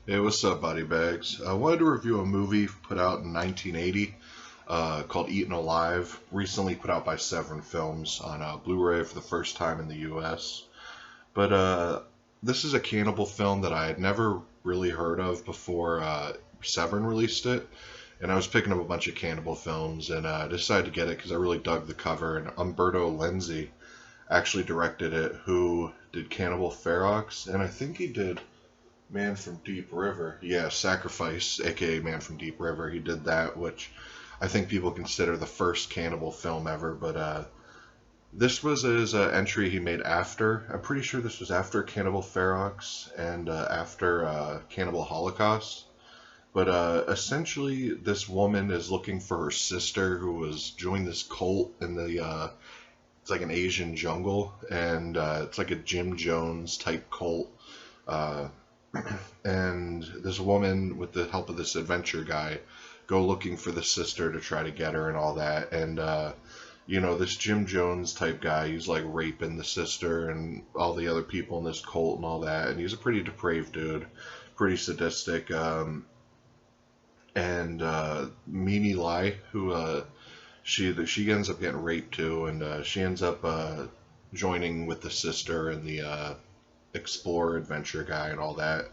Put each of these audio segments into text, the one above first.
Hey, what's up, Body Bags? I wanted to review a movie put out in 1980 called Eaten Alive, recently put out by Severin Films on Blu-ray for the first time in the U.S. But this is a cannibal film that I had never really heard of before Severin released it. And I was picking up a bunch of cannibal films, and I decided to get it because I really dug the cover. And Umberto Lenzi actually directed it, who did Cannibal Ferox, and I think he did Man from Deep River. Yeah, Sacrifice, aka Man from Deep River. He did that, which I think people consider the first cannibal film ever. But this was his entry he made after. I'm pretty sure this was after Cannibal Ferox and after Cannibal Holocaust. But essentially, this woman is looking for her sister who was joined this cult in the. It's like an Asian jungle, and it's like a Jim Jones type cult. Uh, and this woman, with the help of this adventure guy, go looking for the sister to try to get her and all that. And this Jim Jones type guy, he's like raping the sister and all the other people in this cult and all that. And he's a pretty depraved dude, pretty sadistic. And Mimi Lai, who she ends up getting raped too, and she ends up joining with the sister and the explorer adventure guy and all that.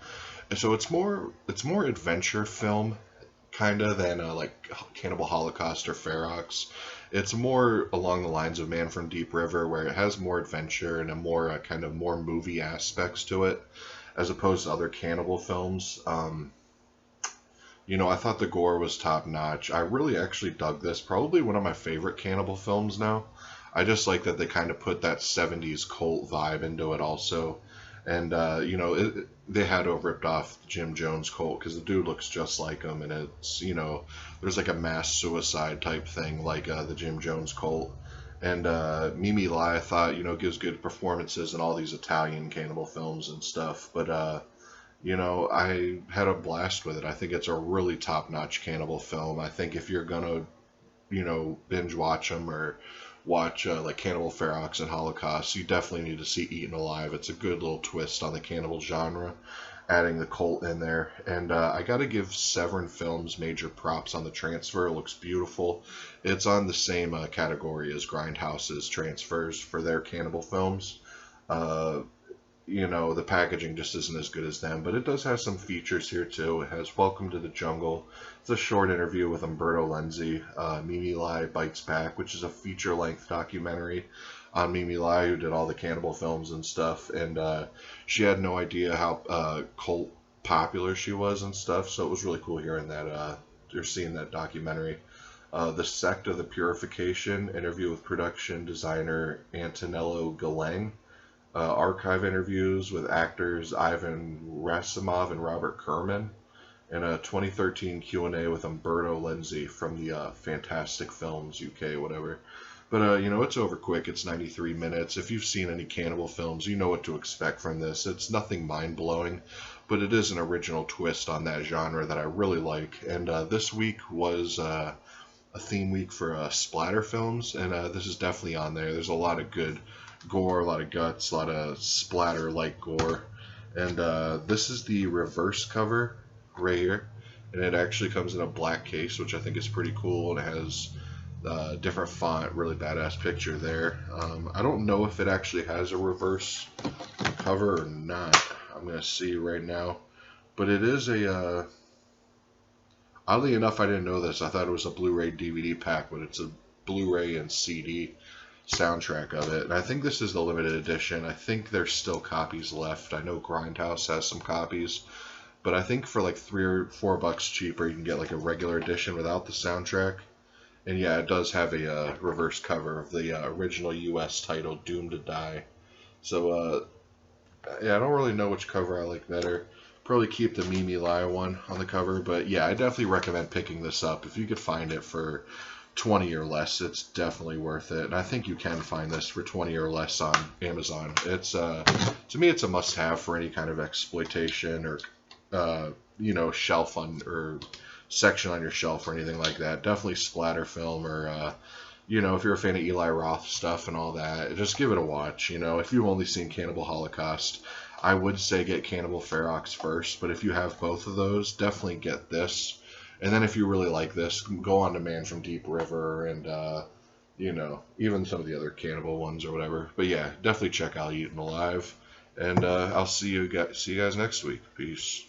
And so it's more adventure film kind of than like Cannibal Holocaust or Ferox. It's more along the lines of Man from Deep River, where it has more adventure and a more kind of more movie aspects to it, as opposed to other cannibal films. I thought the gore was top notch. I really actually dug this. Probably one of my favorite cannibal films now. I just like that they kind of put that 70s cult vibe into it also. And, they had to have ripped off Jim Jones cult because the dude looks just like him. And there's like a mass suicide type thing like the Jim Jones cult. And Mimi Lai, I thought, gives good performances in all these Italian cannibal films and stuff. But, I had a blast with it. I think it's a really top-notch cannibal film. I think if you're gonna, binge watch them or watch like Cannibal Ferox and Holocaust, you definitely need to see Eaten Alive. It's a good little twist on the cannibal genre, adding the cult in there. And I got to give Severin Films major props on the transfer. It looks beautiful. It's on the same category as Grindhouse's transfers for their cannibal films. Uh, the packaging just isn't as good as them, but it does have some features here too. It has Welcome to the Jungle. It's a short interview with Umberto Lenzi. Mimi Lai Bites Back, which is a feature-length documentary on Mimi Lai, who did all the cannibal films and stuff, and she had no idea how cult popular she was and stuff, so it was really cool hearing that, or seeing that documentary. The Sect of the Purification, interview with production designer Antonello Galeng. Archive interviews with actors Ivan Rasimov and Robert Kerman, and a 2013 Q&A with Umberto Lenzi from the Fantastic Films UK, whatever. But, it's over quick. It's 93 minutes. If you've seen any cannibal films, you know what to expect from this. It's nothing mind-blowing, but it is an original twist on that genre that I really like. And this week was a theme week for splatter films, and this is definitely on there. There's a lot of good gore, a lot of guts, a lot of splatter-like gore. And this is the reverse cover right here. And it actually comes in a black case, which I think is pretty cool. And it has different font, really badass picture there. I don't know if it actually has a reverse cover or not. I'm going to see right now. But it is a... oddly enough, I didn't know this. I thought it was a Blu-ray DVD pack, but it's a Blu-ray and CD soundtrack of it. And I think this is the limited edition. I think there's still copies left. I know Grindhouse has some copies, but I think for like $3 or $4 cheaper, you can get like a regular edition without the soundtrack. And yeah, it does have a reverse cover of the original US title, Doomed to Die. So yeah, I don't really know which cover I like better. Probably keep the Mimi Lai one on the cover, but yeah, I definitely recommend picking this up if you could find it for 20 or less. It's definitely worth it, and I think you can find this for 20 or less on Amazon. It's to me, it's a must-have for any kind of exploitation or shelf on or section on your shelf or anything like that. Definitely splatter film or if you're a fan of Eli Roth stuff and all that, just give it a watch. If you've only seen Cannibal Holocaust, I would say get Cannibal Ferox first, but if you have both of those, definitely get this. And then if you really like this, go on to Man from Deep River and, even some of the other Cannibal ones or whatever. But yeah, definitely check out Eaten Alive. And I'll see you guys next week. Peace.